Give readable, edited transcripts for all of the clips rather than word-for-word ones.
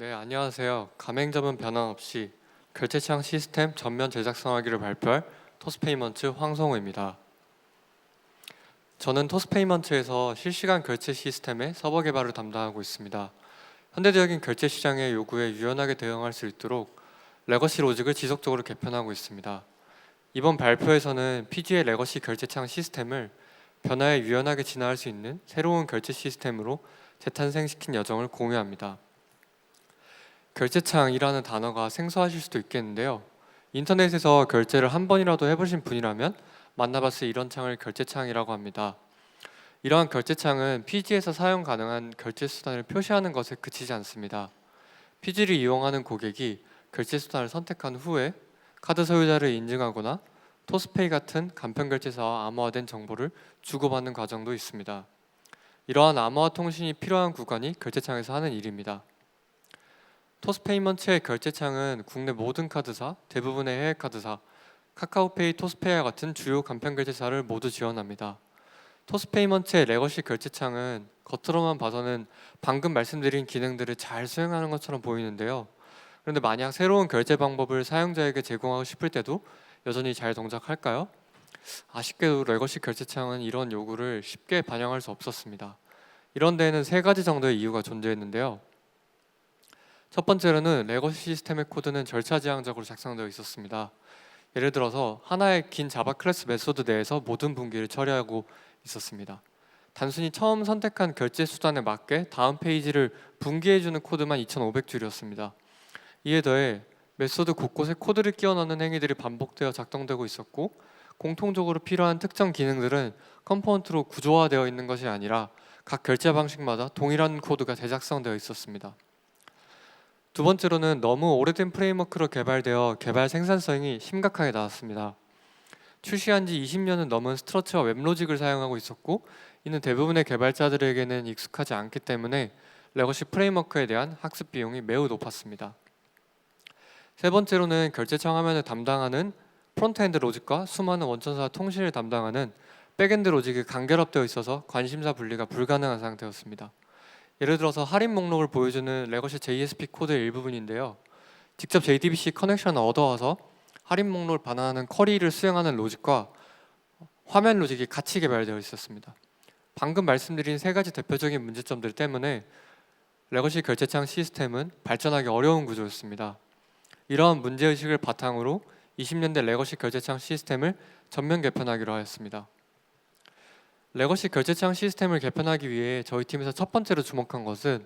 네, 안녕하세요. 가맹점은 변함 없이 결제창 시스템 전면 제작성하기를 발표할 토스페이먼트 황성우입니다. 저는 토스페이먼트에서 실시간 결제 시스템의 서버 개발을 담당하고 있습니다. 현대적인 결제 시장의 요구에 유연하게 대응할 수 있도록 레거시 로직을 지속적으로 개편하고 있습니다. 이번 발표에서는 PG의 레거시 결제창 시스템을 변화에 유연하게 진화할 수 있는 새로운 결제 시스템으로 재탄생시킨 여정을 공유합니다. 결제창이라는 단어가 생소하실 수도 있겠는데요. 인터넷에서 결제를 한 번이라도 해보신 분이라면 만나봤을 이런 창을 결제창이라고 합니다. 이러한 결제창은 PG에서 사용 가능한 결제 수단을 표시하는 것에 그치지 않습니다. PG를 이용하는 고객이 결제 수단을 선택한 후에 카드 소유자를 인증하거나 토스페이 같은 간편 결제사와 암호화된 정보를 주고받는 과정도 있습니다. 이러한 암호화 통신이 필요한 구간이 결제창에서 하는 일입니다. 토스페이먼트의 결제창은 국내 모든 카드사, 대부분의 해외 카드사, 카카오페이, 토스페이와 같은 주요 간편 결제사를 모두 지원합니다. 토스페이먼트의 레거시 결제창은 겉으로만 봐서는 방금 말씀드린 기능들을 잘 수행하는 것처럼 보이는데요. 그런데 만약 새로운 결제 방법을 사용자에게 제공하고 싶을 때도 여전히 잘 동작할까요? 아쉽게도 레거시 결제창은 이런 요구를 쉽게 반영할 수 없었습니다. 이런 데에는 세 가지 정도의 이유가 존재했는데요. 첫 번째로는 레거시 시스템의 코드는 절차지향적으로 작성되어 있었습니다. 예를 들어서 하나의 긴 자바 클래스 메소드 내에서 모든 분기를 처리하고 있었습니다. 단순히 처음 선택한 결제 수단에 맞게 다음 페이지를 분기해주는 코드만 2500줄이었습니다. 이에 더해 메소드 곳곳에 코드를 끼워 넣는 행위들이 반복되어 작동되고 있었고, 공통적으로 필요한 특정 기능들은 컴포넌트로 구조화되어 있는 것이 아니라 각 결제 방식마다 동일한 코드가 재작성되어 있었습니다. 두 번째로는 너무 오래된 프레임워크로 개발되어 개발 생산성이 심각하게 나왔습니다. 출시한 지 20년은 넘은 스트러처와 웹로직을 사용하고 있었고, 이는 대부분의 개발자들에게는 익숙하지 않기 때문에 레거시 프레임워크에 대한 학습 비용이 매우 높았습니다. 세 번째로는 결제창 화면을 담당하는 프론트엔드 로직과 수많은 원천사 통신을 담당하는 백엔드 로직이 간결합되어 있어서 관심사 분리가 불가능한 상태였습니다. 예를 들어서 할인 목록을 보여주는 레거시 JSP 코드의 일부분인데요. 직접 JDBC 커넥션을 얻어와서 할인 목록을 반환하는 쿼리를 수행하는 로직과 화면 로직이 같이 개발되어 있었습니다. 방금 말씀드린 세 가지 대표적인 문제점들 때문에 레거시 결제창 시스템은 발전하기 어려운 구조였습니다. 이러한 문제의식을 바탕으로 20년대 레거시 결제창 시스템을 전면 개편하기로 하였습니다. 레거시 결제창 시스템을 개편하기 위해 저희 팀에서 첫 번째로 주목한 것은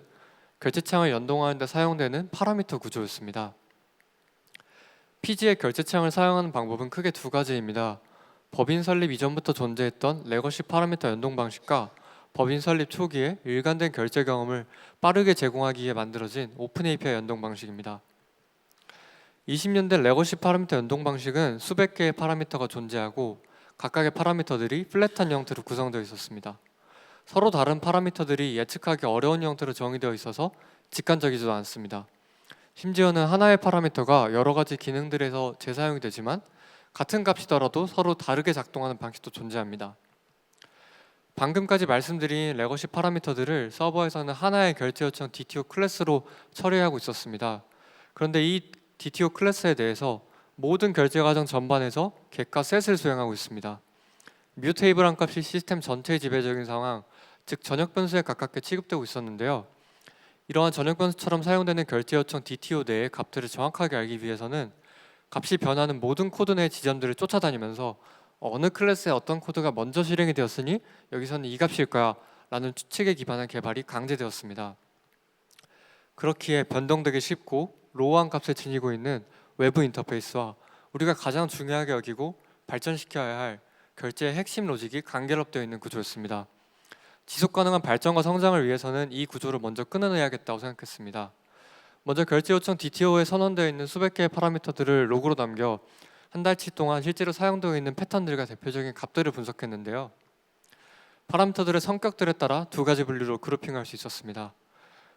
결제창을 연동하는 데 사용되는 파라미터 구조였습니다. PG의 결제창을 사용하는 방법은 크게 두 가지입니다. 법인 설립 이전부터 존재했던 레거시 파라미터 연동 방식과 법인 설립 초기에 일관된 결제 경험을 빠르게 제공하기 위해 만들어진 오픈 API 연동 방식입니다. 20년대 레거시 파라미터 연동 방식은 수백 개의 파라미터가 존재하고 각각의 파라미터들이 플랫한 형태로 구성되어 있었습니다. 서로 다른 파라미터들이 예측하기 어려운 형태로 정의되어 있어서 직관적이지도 않습니다. 심지어는 하나의 파라미터가 여러 가지 기능들에서 재사용이 되지만 같은 값이더라도 서로 다르게 작동하는 방식도 존재합니다. 방금까지 말씀드린 레거시 파라미터들을 서버에서는 하나의 결제 요청 DTO 클래스로 처리하고 있었습니다. 그런데 이 DTO 클래스에 대해서 모든 결제 과정 전반에서 get과 set을 수행하고 있습니다. 뮤테이블한 값이 시스템 전체의 지배적인 상황, 즉 전역 변수에 가깝게 취급되고 있었는데요. 이러한 전역 변수처럼 사용되는 결제 요청 DTO 내의 값들을 정확하게 알기 위해서는 값이 변하는 모든 코드 내 지점들을 쫓아다니면서 어느 클래스에 어떤 코드가 먼저 실행이 되었으니 여기서는 이 값일 거야 라는 추측에 기반한 개발이 강제되었습니다. 그렇기에 변동되기 쉽고 로우한 값을 지니고 있는 외부 인터페이스와 우리가 가장 중요하게 여기고 발전시켜야 할 결제의 핵심 로직이 간결합되어 있는 구조였습니다. 지속 가능한 발전과 성장을 위해서는 이 구조를 먼저 끊어내야겠다고 생각했습니다. 먼저 결제 요청 DTO에 선언되어 있는 수백 개의 파라미터들을 로그로 남겨 한 달치 동안 실제로 사용되어 있는 패턴들과 대표적인 값들을 분석했는데요. 파라미터들의 성격들에 따라 두 가지 분류로 그룹핑할 수 있었습니다.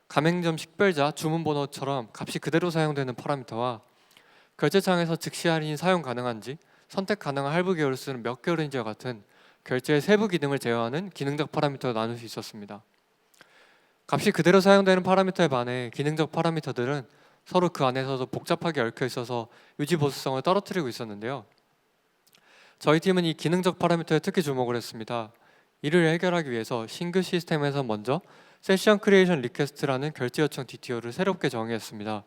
가맹점 식별자, 주문번호처럼 값이 그대로 사용되는 파라미터와 결제창에서 즉시 할인이 사용 가능한지, 선택 가능한 할부 계열을 쓰는 몇 개월인지와 같은 결제의 세부 기능을 제어하는 기능적 파라미터로 나눌 수 있었습니다. 값이 그대로 사용되는 파라미터에 반해 기능적 파라미터들은 서로 그 안에서도 복잡하게 얽혀 있어서 유지 보수성을 떨어뜨리고 있었는데요. 저희 팀은 이 기능적 파라미터에 특히 주목을 했습니다. 이를 해결하기 위해서 싱글 시스템에서 먼저 세션 크리에이션 리퀘스트라는 결제 요청 DTO를 새롭게 정의했습니다.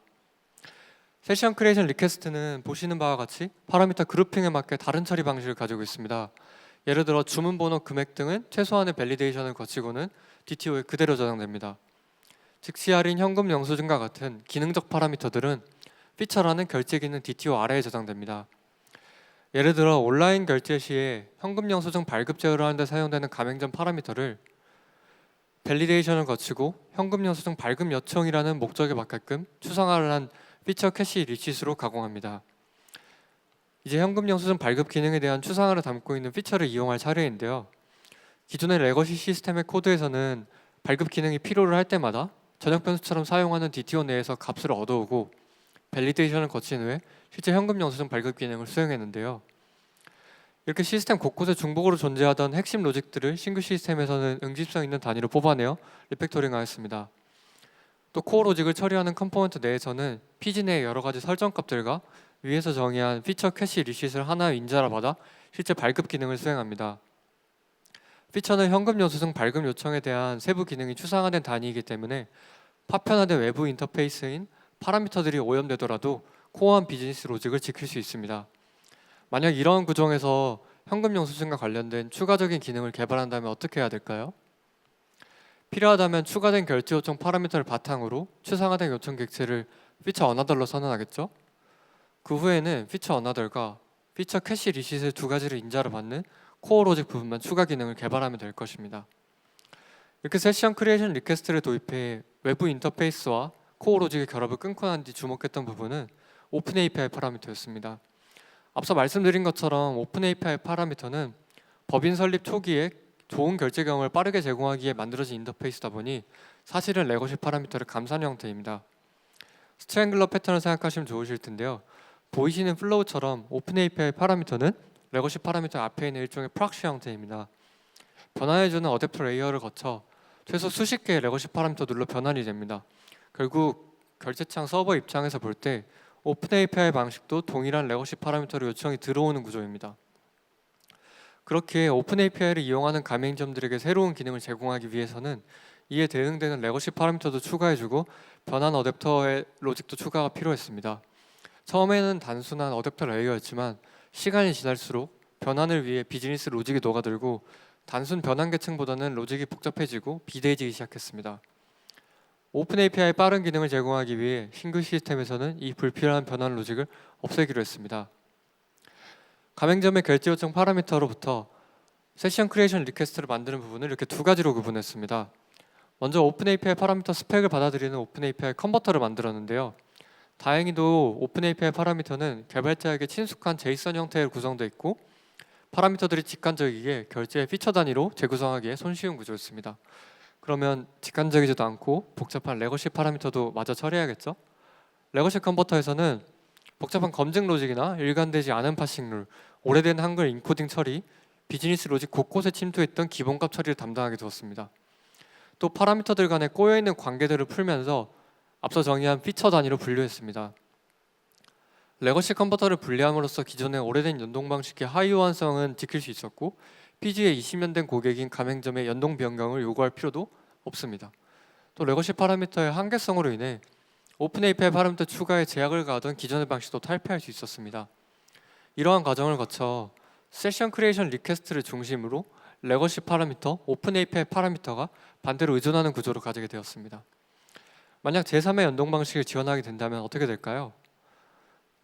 세션 크리에이션 리퀘스트는 보시는 바와 같이 파라미터 그룹핑에 맞게 다른 처리 방식을 가지고 있습니다. 예를 들어 주문 번호, 금액 등은 최소한의 밸리데이션을 거치고는 DTO에 그대로 저장됩니다. 즉시 할인, 현금 영수증과 같은 기능적 파라미터들은 피처라는 결제 기능 DTO 아래에 저장됩니다. 예를 들어 온라인 결제 시에 현금 영수증 발급 제어를 하는 데 사용되는 가맹점 파라미터를 밸리데이션을 거치고 현금 영수증 발급 요청이라는 목적에 맞게끔 추상화를 한 피처 캐시 리시스로 가공합니다. 이제 현금 영수증 발급 기능에 대한 추상화를 담고 있는 피처를 이용할 차례인데요. 기존의 레거시 시스템의 코드에서는 발급 기능이 필요를 할 때마다 전역 변수처럼 사용하는 DTO 내에서 값을 얻어오고 밸리데이션을 거친 후에 실제 현금 영수증 발급 기능을 수행했는데요. 이렇게 시스템 곳곳에 중복으로 존재하던 핵심 로직들을 싱글 시스템에서는 응집성 있는 단위로 뽑아내어 리팩토링하였습니다. 또 코어 로직을 처리하는 컴포넌트 내에서는 피지 내의 여러 가지 설정 값들과 위에서 정의한 피처 캐시 리시스를 하나의 인자로 받아 실제 발급 기능을 수행합니다. 피처는 현금 영수증 발급 요청에 대한 세부 기능이 추상화된 단위이기 때문에 파편화된 외부 인터페이스인 파라미터들이 오염되더라도 코어한 비즈니스 로직을 지킬 수 있습니다. 만약 이러한 구조에서 현금 영수증과 관련된 추가적인 기능을 개발한다면 어떻게 해야 될까요? 필요하다면 추가된 결제 요청 파라미터를 바탕으로 추상화된 요청 객체를 피처 어나더로 선언하겠죠? 그 후에는 피처 어나더가 피처 캐시 리시스 두 가지를 인자로 받는 코어 로직 부분만 추가 기능을 개발하면 될 것입니다. 이렇게 세션 크리에이션 리퀘스트를 도입해 외부 인터페이스와 코어 로직의 결합을 끊고 난 뒤 주목했던 부분은 오픈 API 파라미터였습니다. 앞서 말씀드린 것처럼 오픈 API 파라미터는 법인 설립 초기에 좋은 결제 경험을 빠르게 제공하기에 만들어진 인터페이스다 보니 사실은 레거시 파라미터를 감싼 형태입니다. 스트랭글러 패턴을 생각하시면 좋으실 텐데요. 보이시는 플로우처럼 오픈 API 파라미터는 레거시 파라미터 앞에 있는 일종의 프락시 형태입니다. 변환해주는 어댑터 레이어를 거쳐 최소 수십 개의 레거시 파라미터 눌러 변환이 됩니다. 결국 결제창 서버 입장에서 볼 때 오픈 API 방식도 동일한 레거시 파라미터로 요청이 들어오는 구조입니다. 그렇게 오픈 API를 이용하는 가맹점들에게 새로운 기능을 제공하기 위해서는 이에 대응되는 레거시 파라미터도 추가해주고 변환 어댑터의 로직도 추가가 필요했습니다. 처음에는 단순한 어댑터 레이어였지만 시간이 지날수록 변환을 위해 비즈니스 로직이 녹아들고 단순 변환 계층보다는 로직이 복잡해지고 비대해지기 시작했습니다. 오픈 API의 빠른 기능을 제공하기 위해 싱글 시스템에서는 이 불필요한 변환 로직을 없애기로 했습니다. 가맹점의 결제 요청 파라미터로부터 세션 크리에이션 리퀘스트를 만드는 부분을 이렇게 두 가지로 구분했습니다. 먼저 오픈 API 파라미터 스펙을 받아들이는 오픈 API 컨버터를 만들었는데요. 다행히도 오픈 API 파라미터는 개발자에게 친숙한 제이슨 형태로 구성되어 있고 파라미터들이 직관적이게 결제의 피처 단위로 재구성하기에 손쉬운 구조였습니다. 그러면 직관적이지도 않고 복잡한 레거시 파라미터도 마저 처리해야겠죠? 레거시 컨버터에서는 복잡한 검증 로직이나 일관되지 않은 파싱 룰, 오래된 한글 인코딩 처리, 비즈니스 로직 곳곳에 침투했던 기본값 처리를 담당하게 되었습니다. 또 파라미터들 간의 꼬여있는 관계들을 풀면서 앞서 정의한 피처 단위로 분류했습니다. 레거시 컨버터를 분리함으로써 기존의 오래된 연동 방식의 하위 호환성은 지킬 수 있었고 피지에 20년 된 고객인 가맹점의 연동 변경을 요구할 필요도 없습니다. 또 레거시 파라미터의 한계성으로 인해 오픈 API 파라미터 추가에 제약을 가하던 기존의 방식도 탈피할 수 있었습니다. 이러한 과정을 거쳐 세션 크리에이션 리퀘스트를 중심으로 레거시 파라미터, 오픈 API 파라미터가 반대로 의존하는 구조를 가지게 되었습니다. 만약 제3의 연동 방식을 지원하게 된다면 어떻게 될까요?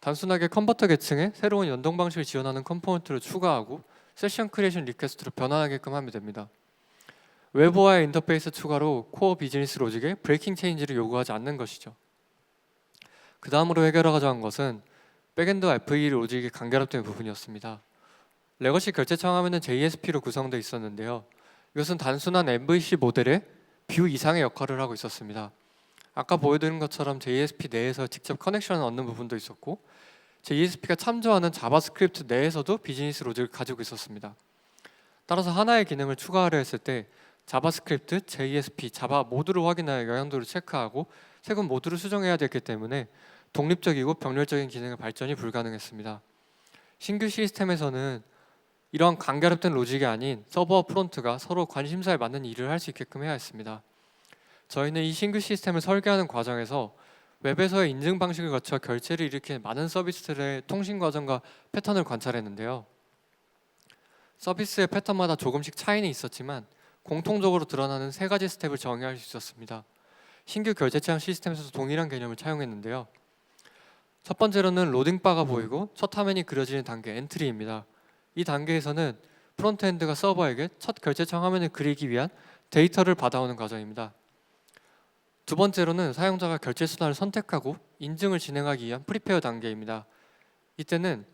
단순하게 컨버터 계층에 새로운 연동 방식을 지원하는 컴포넌트를 추가하고 세션 크리에이션 리퀘스트로 변환하게끔 하면 됩니다. 외부와의 인터페이스 추가로 코어 비즈니스 로직에 브레이킹 체인지를 요구하지 않는 것이죠. 그 다음으로 해결하고자 한 것은 백엔드와 FE 로직이 간결합된 부분이었습니다. 레거시 결제창 화면은 JSP로 구성되어 있었는데요. 이것은 단순한 MVC 모델의 뷰 이상의 역할을 하고 있었습니다. 아까 보여드린 것처럼 JSP 내에서 직접 커넥션을 얻는 부분도 있었고 JSP가 참조하는 자바스크립트 내에서도 비즈니스 로직을 가지고 있었습니다. 따라서 하나의 기능을 추가하려 했을 때 자바스크립트, JSP, 자바 모두를 확인하여 영향도를 체크하고 세군 모두를 수정해야 됐기 때문에 독립적이고 병렬적인 기능의 발전이 불가능했습니다. 신규 시스템에서는 이러한 간결합된 로직이 아닌 서버와 프론트가 서로 관심사에 맞는 일을 할 수 있게끔 해야 했습니다. 저희는 이 신규 시스템을 설계하는 과정에서 웹에서의 인증 방식을 거쳐 결제를 일으키는 많은 서비스들의 통신 과정과 패턴을 관찰했는데요. 서비스의 패턴마다 조금씩 차이는 있었지만 공통적으로 드러나는 세 가지 스텝을 정의할 수 있었습니다. 신규 결제창 시스템에서도 동일한 개념을 차용했는데요. 첫 번째로는 로딩바가 보이고 첫 화면이 그려지는 단계 엔트리입니다. 이 단계에서는 프론트엔드가 서버에게 첫 결제창 화면을 그리기 위한 데이터를 받아오는 과정입니다. 두 번째로는 사용자가 결제 수단을 선택하고 인증을 진행하기 위한 프리페어 단계입니다. 이때는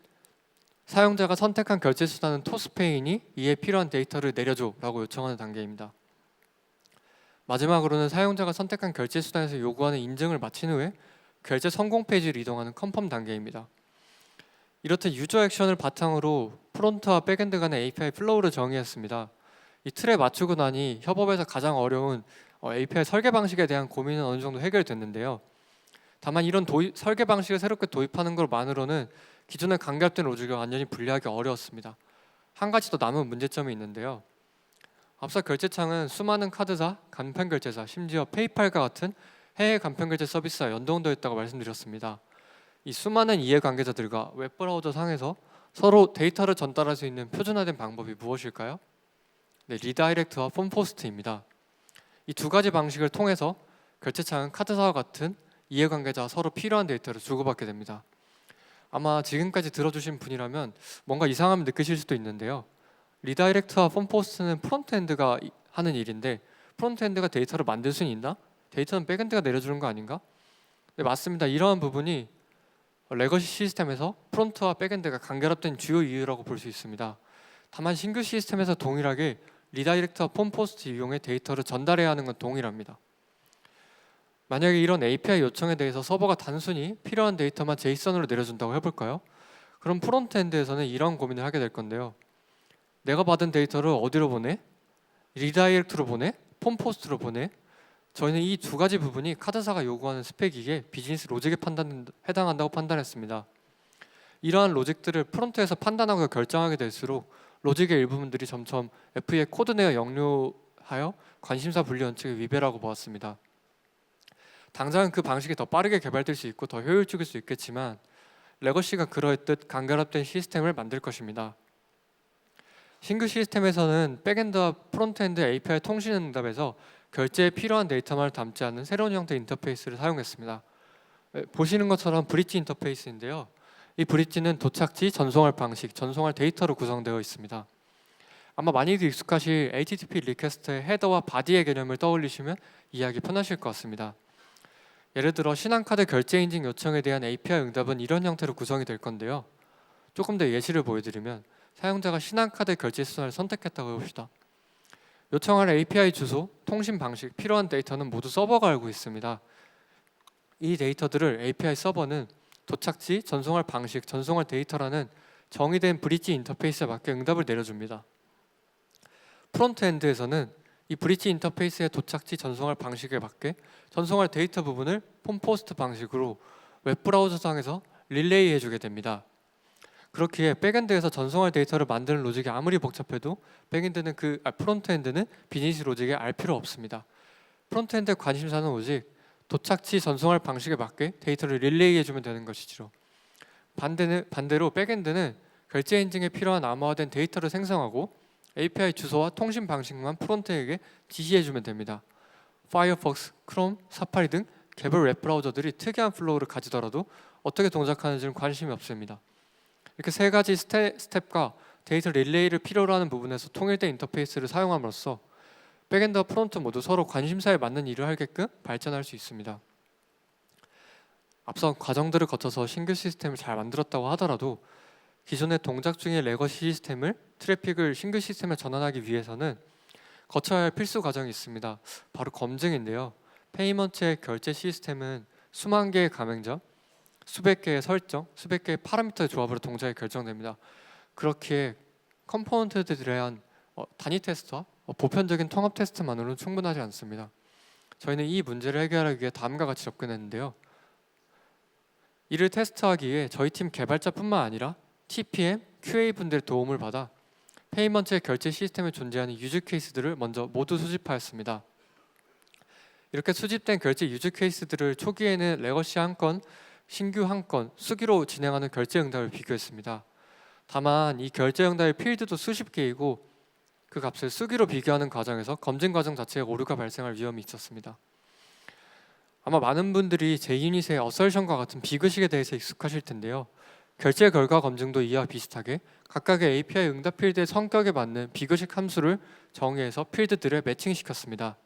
사용자가 선택한 결제 수단은 토스페이니 이에 필요한 데이터를 내려줘 라고 요청하는 단계입니다. 마지막으로는 사용자가 선택한 결제 수단에서 요구하는 인증을 마친 후에 결제 성공 페이지를 이동하는 컨펌 단계입니다. 이렇듯 유저 액션을 바탕으로 프론트와 백엔드 간의 API 플로우를 정의했습니다. 이 틀에 맞추고 나니 협업에서 가장 어려운 API 설계 방식에 대한 고민은 어느 정도 해결됐는데요. 다만 이런 설계 방식을 새롭게 도입하는 것만으로는 기존의 간결된 로직을 완전히 분리하기 어려웠습니다. 한 가지 더 남은 문제점이 있는데요. 앞서 결제창은 수많은 카드사, 간편결제사, 심지어 페이팔과 같은 해외 간편결제 서비스와 연동되어 있다고 말씀드렸습니다. 이 수많은 이해관계자들과 웹브라우저 상에서 서로 데이터를 전달할 수 있는 표준화된 방법이 무엇일까요? 네, 리다이렉트와 폼포스트입니다. 이 두 가지 방식을 통해서 결제창은 카드사와 같은 이해관계자와 서로 필요한 데이터를 주고받게 됩니다. 아마 지금까지 들어주신 분이라면 뭔가 이상함을 느끼실 수도 있는데요. 리다이렉트와 폼포스트는 프론트엔드가 하는 일인데 프론트엔드가 데이터를 만들 수는 있나? 데이터는 백엔드가 내려주는 거 아닌가? 네, 맞습니다. 이러한 부분이 레거시 시스템에서 프론트와 백엔드가 간결합된 주요 이유라고 볼 수 있습니다. 다만 신규 시스템에서 동일하게 리다이렉트와 폼포스트 이용해 데이터를 전달해야 하는 건 동일합니다. 만약에 이런 API 요청에 대해서 서버가 단순히 필요한 데이터만 JSON으로 내려준다고 해볼까요? 그럼 프론트엔드에서는 이런 고민을 하게 될 건데요. 내가 받은 데이터를 어디로 보내? 리다이렉트로 보내? 폼포스트로 보내? 저희는 이 두 가지 부분이 카드사가 요구하는 스펙이기에 비즈니스 로직에 해당한다고 판단했습니다. 이러한 로직들을 프론트에서 판단하고 결정하게 될수록 로직의 일부분들이 점점 FE의 코드 내에 역류하여 관심사 분리 원칙의 위배라고 보았습니다. 당장은 그 방식이 더 빠르게 개발될 수 있고 더 효율적일 수 있겠지만 레거시가 그러했듯 간결합된 시스템을 만들 것입니다. 신규 시스템에서는 백엔드와 프론트엔드 API 통신 응답에서 결제에 필요한 데이터만을 담지 않는 새로운 형태의 인터페이스를 사용했습니다. 보시는 것처럼 브릿지 인터페이스인데요. 이 브릿지는 도착지, 전송할 방식, 전송할 데이터로 구성되어 있습니다. 아마 많이들 익숙하실 HTTP 리퀘스트의 헤더와 바디의 개념을 떠올리시면 이해하기 편하실 것 같습니다. 예를 들어 신한카드 결제 인증 요청에 대한 API 응답은 이런 형태로 구성이 될 건데요. 조금 더 예시를 보여드리면 사용자가 신한카드 결제 수단을 선택했다고 해봅시다. 요청할 API 주소, 통신 방식, 필요한 데이터는 모두 서버가 알고 있습니다. 이 데이터들을 API 서버는 도착지, 전송할 방식, 전송할 데이터라는 정의된 브릿지 인터페이스에 맞게 응답을 내려줍니다. 프론트엔드에서는 이 브릿지 인터페이스의 도착지 전송할 방식에 맞게 전송할 데이터 부분을 폼포스트 방식으로 웹브라우저상에서 릴레이 해주게 됩니다. 그렇기에 백엔드에서 전송할 데이터를 만드는 로직이 아무리 복잡해도 프론트엔드는 비즈니스 로직에 알 필요 없습니다. 프론트엔드의 관심사는 오직 도착지 전송할 방식에 맞게 데이터를 릴레이 해주면 되는 것이죠. 반대로 백엔드는 결제 인증에 필요한 암호화된 데이터를 생성하고 API 주소와 통신 방식만 프론트에게 지시해주면 됩니다. 파이어폭스, 크롬, 사파리 등 개별 웹브라우저들이 특이한 플로우를 가지더라도 어떻게 동작하는지는 관심이 없습니다. 이렇게 세 가지 스텝과 데이터 릴레이를 필요로 하는 부분에서 통일된 인터페이스를 사용함으로써 백엔드와 프론트 모두 서로 관심사에 맞는 일을 하게끔 발전할 수 있습니다. 앞선 과정들을 거쳐서 신규 시스템을 잘 만들었다고 하더라도 기존의 동작 중의 레거시 시스템을 트래픽을 신규 시스템에 전환하기 위해서는 거쳐야 할 필수 과정이 있습니다. 바로 검증인데요. 페이먼트의 결제 시스템은 수만 개의 가맹점, 수백 개의 설정, 수백 개의 파라미터의 조합으로 동작이 결정됩니다. 그렇기에 컴포넌트들에 대한 단위 테스트와 보편적인 통합 테스트만으로는 충분하지 않습니다. 저희는 이 문제를 해결하기 위해 다음과 같이 접근했는데요. 이를 테스트하기 위해 저희 팀 개발자뿐만 아니라 TPM, QA 분들의 도움을 받아 페이먼트의 결제 시스템에 존재하는 유즈 케이스들을 먼저 모두 수집하였습니다. 이렇게 수집된 결제 유즈 케이스들을 초기에는 레거시 한 건, 신규 한 건, 수기로 진행하는 결제 응답을 비교했습니다. 다만 이 결제 응답의 필드도 수십 개이고 그 값을 수기로 비교하는 과정에서 검증 과정 자체에 오류가 발생할 위험이 있었습니다. 아마 많은 분들이 JUnit의 어설션과 같은 비교식에 대해서 익숙하실 텐데요. 결제 결과 검증도 이와 비슷하게 각각의 API 응답 필드의 성격에 맞는 비교식 함수를 정의해서 필드들을 매칭시켰습니다.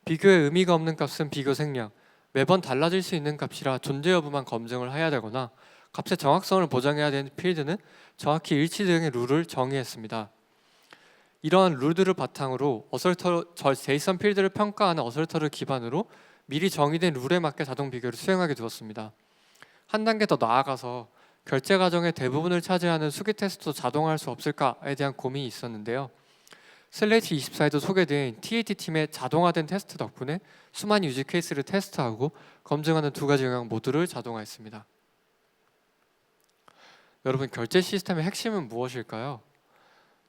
비교의 의미가 없는 값은 비교 생략, 매번 달라질 수 있는 값이라 존재 여부만 검증을 해야 되거나 값의 정확성을 보장해야 되는 필드는 정확히 일치 등의 룰을 정의했습니다. 이러한 룰들을 바탕으로 제이슨 필드를 평가하는 어설터를 기반으로 미리 정의된 룰에 맞게 자동 비교를 수행하게 되었습니다. 한 단계 더 나아가서 결제 과정의 대부분을 차지하는 수기 테스트도 자동화할 수 없을까에 대한 고민이 있었는데요. 슬레이트 24에도 소개된 TAT 팀의 자동화된 테스트 덕분에 수많은 유즈 케이스를 테스트하고 검증하는 두 가지 영역 모두를 자동화했습니다. 여러분, 결제 시스템의 핵심은 무엇일까요?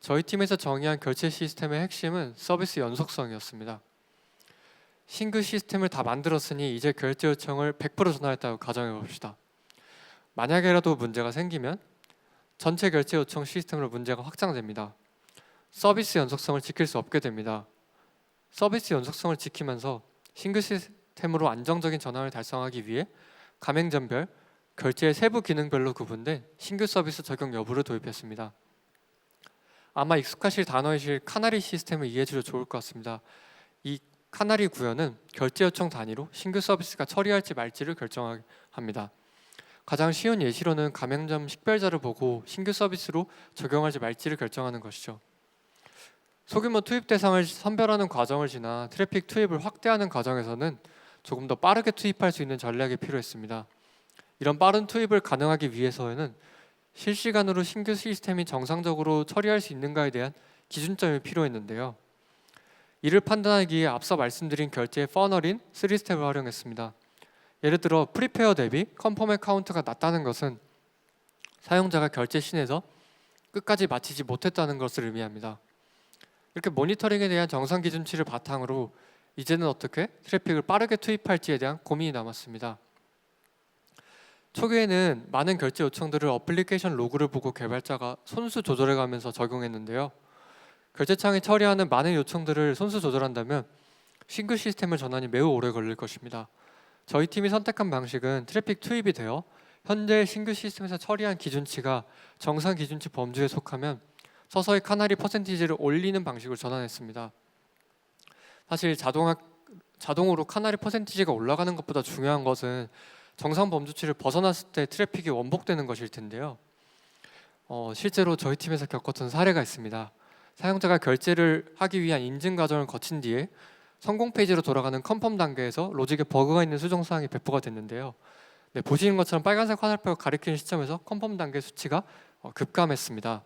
저희 팀에서 정의한 결제 시스템의 핵심은 서비스 연속성이었습니다. 신규 시스템을 다 만들었으니 이제 결제 요청을 100% 전화했다고 가정해 봅시다. 만약에라도 문제가 생기면 전체 결제 요청 시스템으로 문제가 확장됩니다. 서비스 연속성을 지킬 수 없게 됩니다. 서비스 연속성을 지키면서 신규 시스템으로 안정적인 전환을 달성하기 위해 가맹점별, 결제의 세부 기능별로 구분된 신규 서비스 적용 여부를 도입했습니다. 아마 익숙하실 단어이실 카나리 시스템을 이해해 주셔도 좋을 것 같습니다. 이 카나리 구현은 결제 요청 단위로 신규 서비스가 처리할지 말지를 결정합니다. 가장 쉬운 예시로는 가맹점 식별자를 보고 신규 서비스로 적용할지 말지를 결정하는 것이죠. 소규모 투입 대상을 선별하는 과정을 지나 트래픽 투입을 확대하는 과정에서는 조금 더 빠르게 투입할 수 있는 전략이 필요했습니다. 이런 빠른 투입을 가능하기 위해서는 실시간으로 신규 시스템이 정상적으로 처리할 수 있는가에 대한 기준점이 필요했는데요. 이를 판단하기 위해 앞서 말씀드린 결제의 퍼널인 3스텝을 활용했습니다. 예를 들어 프리페어 대비 컨펌의 카운트가 낮다는 것은 사용자가 결제 시에서 끝까지 마치지 못했다는 것을 의미합니다. 이렇게 모니터링에 대한 정상 기준치를 바탕으로 이제는 어떻게 트래픽을 빠르게 투입할지에 대한 고민이 남았습니다. 초기에는 많은 결제 요청들을 어플리케이션 로그를 보고 개발자가 손수 조절해가면서 적용했는데요. 결제창이 처리하는 많은 요청들을 손수 조절한다면 신규 시스템을 전환이 매우 오래 걸릴 것입니다. 저희 팀이 선택한 방식은 트래픽 투입이 되어 현재 신규 시스템에서 처리한 기준치가 정상 기준치 범주에 속하면 서서히 카나리 퍼센티지를 올리는 방식으로 전환했습니다. 사실 자동으로 카나리 퍼센티지가 올라가는 것보다 중요한 것은 정상 범주치를 벗어났을 때 트래픽이 원복되는 것일 텐데요. 실제로 저희 팀에서 겪었던 사례가 있습니다. 사용자가 결제를 하기 위한 인증 과정을 거친 뒤에 성공 페이지로 돌아가는 컨펌 단계에서 로직에 버그가 있는 수정 사항이 배포가 됐는데요. 보시는 것처럼 빨간색 화살표가 가리키는 시점에서 컨펌 단계 수치가 급감했습니다.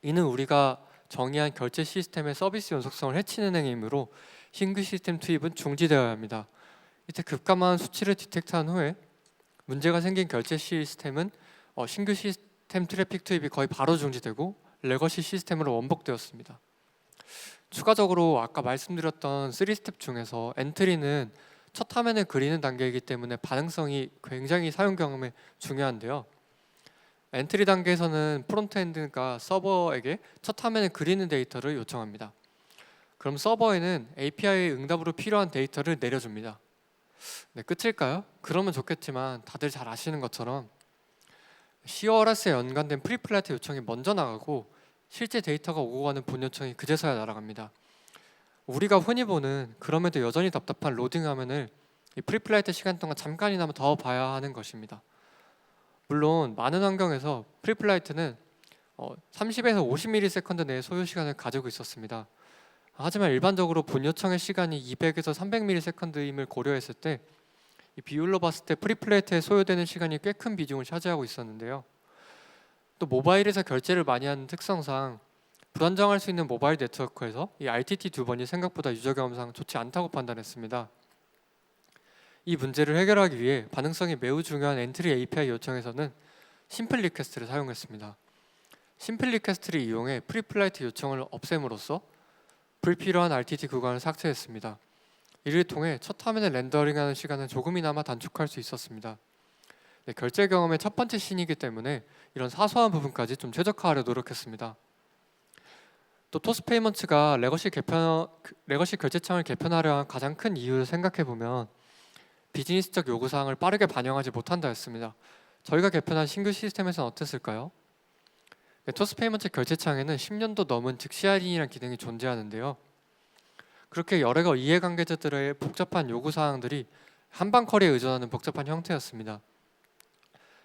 이는 우리가 정의한 결제 시스템의 서비스 연속성을 해치는 행위이므로 신규 시스템 투입은 중지되어야 합니다. 이때 급감한 수치를 디텍트한 후에 문제가 생긴 결제 시스템은 신규 시스템 트래픽 투입이 거의 바로 중지되고 레거시 시스템으로 원복되었습니다. 추가적으로 아까 말씀드렸던 3스텝 중에서 엔트리는 첫 화면을 그리는 단계이기 때문에 반응성이 굉장히 사용 경험에 중요한데요. 엔트리 단계에서는 프론트엔드가 서버에게 첫 화면을 그리는 데이터를 요청합니다. 그럼 서버에는 API 응답으로 필요한 데이터를 내려줍니다. 끝일까요? 그러면 좋겠지만 다들 잘 아시는 것처럼 CORS에 연관된 프리플라이트 요청이 먼저 나가고 실제 데이터가 오고 가는 본 요청이 그제서야 날아갑니다. 우리가 흔히 보는 그럼에도 여전히 답답한 로딩 화면을 이 프리플라이트 시간 동안 잠깐이나마 더 봐야 하는 것입니다. 물론 많은 환경에서 프리플라이트는 30에서 50ms 내의 소요 시간을 가지고 있었습니다. 하지만 일반적으로 본 요청의 시간이 200에서 300ms임을 고려했을 때 이 비율로 봤을 때 프리플레이트에 소요되는 시간이 꽤 큰 비중을 차지하고 있었는데요. 또 모바일에서 결제를 많이 하는 특성상 불안정할 수 있는 모바일 네트워크에서 이 RTT 두 번이 생각보다 유저 경험상 좋지 않다고 판단했습니다. 이 문제를 해결하기 위해 반응성이 매우 중요한 엔트리 API 요청에서는 심플 리퀘스트를 사용했습니다. 심플 리퀘스트를 이용해 프리플라이트 요청을 없앰으로써 불필요한 RTT 구간을 삭제했습니다. 이를 통해 첫 화면을 렌더링하는 시간을 조금이나마 단축할 수 있었습니다. 결제 경험의 첫 번째 신이기 때문에 이런 사소한 부분까지 좀 최적화하려 노력했습니다. 또 토스페이먼츠가 레거시 결제창을 개편하려 한 가장 큰 이유를 생각해보면 비즈니스적 요구사항을 빠르게 반영하지 못한다 했습니다. 저희가 개편한 신규 시스템에서는 어땠을까요? 토스페이먼츠 결제창에는 10년도 넘은 즉시 할인이라는 기능이 존재하는데요. 그렇게 여러 이해관계자들의 복잡한 요구사항들이 한방 쿼리에 의존하는 복잡한 형태였습니다.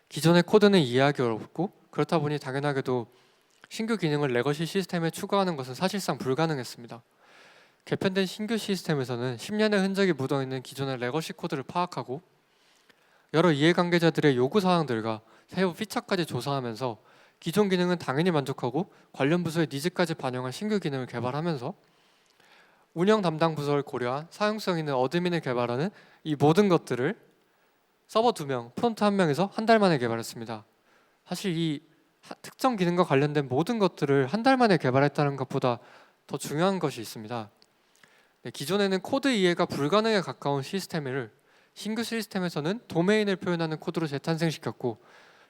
기존의 코드는 이해하기 어렵고 그렇다 보니 당연하게도 신규 기능을 레거시 시스템에 추가하는 것은 사실상 불가능했습니다. 개편된 신규 시스템에서는 10년의 흔적이 묻어있는 기존의 레거시 코드를 파악하고 여러 이해관계자들의 요구사항들과 새로운 피처까지 조사하면서 기존 기능은 당연히 만족하고 관련 부서의 니즈까지 반영한 신규 기능을 개발하면서 운영 담당 부서를 고려한 사용성 있는 어드민을 개발하는 이 모든 것들을 서버 2명, 프론트 1명에서 한 달 만에 개발했습니다. 사실 이 특정 기능과 관련된 모든 것들을 한 달 만에 개발했다는 것보다 더 중요한 것이 있습니다. 기존에는 코드 이해가 불가능에 가까운 시스템을 신규 시스템에서는 도메인을 표현하는 코드로 재탄생시켰고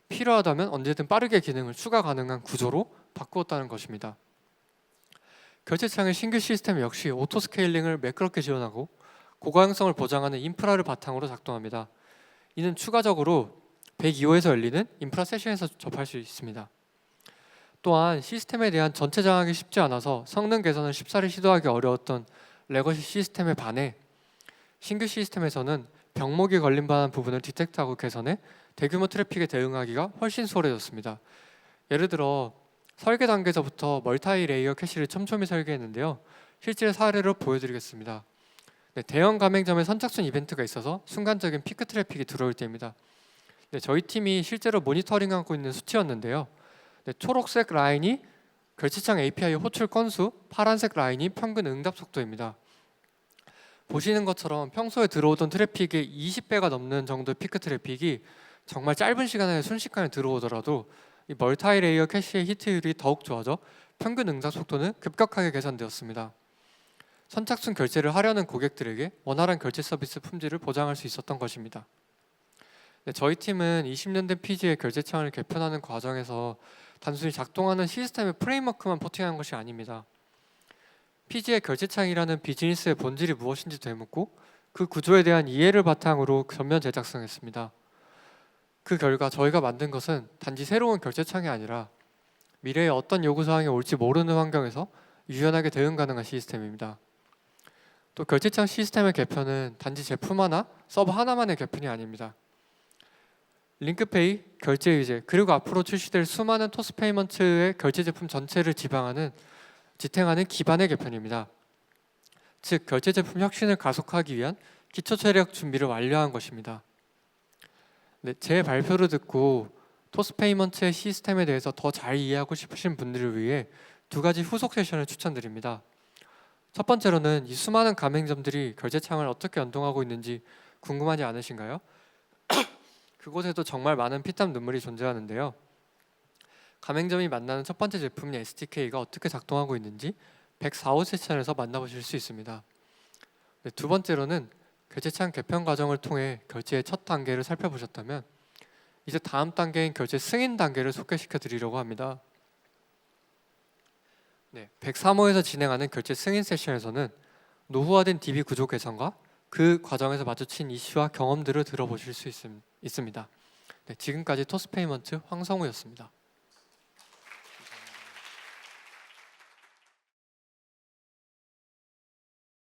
필요하다면 언제든 빠르게 기능을 추가 가능한 구조로 바꾸었다는 것입니다. 결제창의 신규 시스템 역시 오토 스케일링을 매끄럽게 지원하고 고가용성을 보장하는 인프라를 바탕으로 작동합니다. 이는 추가적으로 102호에서 열리는 인프라 세션에서 접할 수 있습니다. 또한 시스템에 대한 전체 장악이 쉽지 않아서 성능 개선을 쉽사리 시도하기 어려웠던 레거시 시스템에 반해 신규 시스템에서는 병목이 걸림받은 부분을 디텍트하고 개선해 대규모 트래픽에 대응하기가 훨씬 수월해졌습니다. 예를 들어 설계 단계에서부터 멀티 레이어 캐시를 촘촘히 설계했는데요. 실제 사례로 보여드리겠습니다. 대형 가맹점에 선착순 이벤트가 있어서 순간적인 피크 트래픽이 들어올 때입니다. 저희 팀이 실제로 모니터링하고 있는 수치였는데요. 초록색 라인이 결제창 API 호출 건수, 파란색 라인이 평균 응답 속도입니다. 보시는 것처럼 평소에 들어오던 트래픽의 20배가 넘는 정도의 피크 트래픽이 정말 짧은 시간에 순식간에 들어오더라도 이 멀티 레이어 캐시의 히트율이 더욱 좋아져 평균 응답 속도는 급격하게 개선되었습니다. 선착순 결제를 하려는 고객들에게 원활한 결제 서비스 품질을 보장할 수 있었던 것입니다. 저희 팀은 20년 된 PG의 결제창을 개편하는 과정에서 단순히 작동하는 시스템의 프레임워크만 포팅한 것이 아닙니다. PG의 결제창이라는 비즈니스의 본질이 무엇인지 되묻고 그 구조에 대한 이해를 바탕으로 전면 제작성했습니다. 그 결과 저희가 만든 것은 단지 새로운 결제창이 아니라 미래에 어떤 요구사항이 올지 모르는 환경에서 유연하게 대응 가능한 시스템입니다. 또 결제창 시스템의 개편은 단지 제품 하나, 서버 하나만의 개편이 아닙니다. 링크페이, 결제 의제, 그리고 앞으로 출시될 수많은 토스페이먼츠의 결제 제품 전체를 지탱하는 기반의 개편입니다. 즉, 결제 제품 혁신을 가속하기 위한 기초 체력 준비를 완료한 것입니다. 제 발표를 듣고 토스페이먼츠의 시스템에 대해서 더 잘 이해하고 싶으신 분들을 위해 두 가지 후속 세션을 추천드립니다. 첫 번째로는 이 수많은 가맹점들이 결제창을 어떻게 연동하고 있는지 궁금하지 않으신가요? 그곳에도 정말 많은 피땀 눈물이 존재하는데요. 가맹점이 만나는 첫 번째 제품인 SDK가 어떻게 작동하고 있는지 104호 세션에서 만나보실 수 있습니다. 두 번째로는 결제창 개편 과정을 통해 결제의 첫 단계를 살펴보셨다면 이제 다음 단계인 결제 승인 단계를 소개시켜 드리려고 합니다. 103호에서 진행하는 결제 승인 세션에서는 노후화된 DB 구조 개선과 그 과정에서 마주친 이슈와 경험들을 들어보실 수 있습니다. 지금까지 토스페이먼트 황성우였습니다.